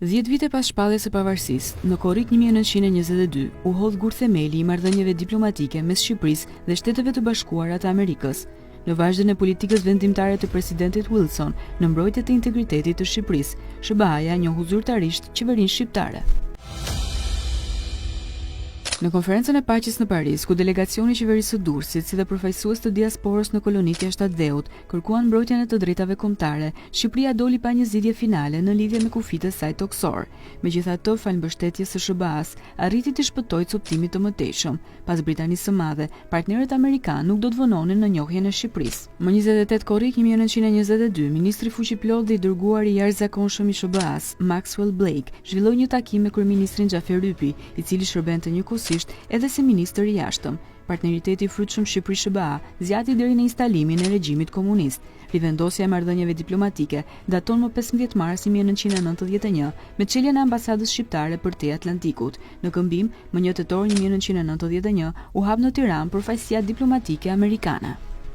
10 vite pas shpalljes së pavarësisë, në korrik 1922 u hodh gur themeli i marrëdhënieve diplomatike mes Shqipërisë dhe Shteteve të Bashkuara të Amerikës. Në vazhdim e politikës vendimtare të presidentit Wilson në mbrojtje të integritetit të Shqipërisë, SBA-ja njohu zyrtarisht qeverinë shqiptare. Në konferencën e paqes në Paris, ku delegacioni i qeverisë së Durrësit, si dhe përfaqësues të diasporës në kolonitë jashtë dheut, kërkuan mbrojtjen e të drejtave kombëtare, Shqipëria doli pa një zgjidhje finale në lidhje me kufitë e saj toksor. Megjithatë, fal mbështetjes së SBA-s, arriti të shpëtojë coptimin të mëtejshëm. Pas Britanisë së Madhe, partnerët amerikanë nuk do të vononin në njohjen e Shqipërisë. Më 28 korrik 1922, ministri fuqiplot dhe i dërguari i jashtëzakonshëm i SBA-s, Maxwell Blake, zhvilloi një takim me kryeministrin Xhafer Rypi, i cili shërbente njëkohësisht edhe si ministër i jashtëm. Partneriteti i frytshëm Shqipëri-SBA zgjati deri në instalimin e regjimit komunist. Rivendosja e marrëdhënieve diplomatike daton më 15 mars 1991 me çeljen e ambasadës shqiptare përtej Atlantikut. Në këmbim, më 1 tetor 1991 u hap në Tiranë përfaqësia diplomatike amerikane.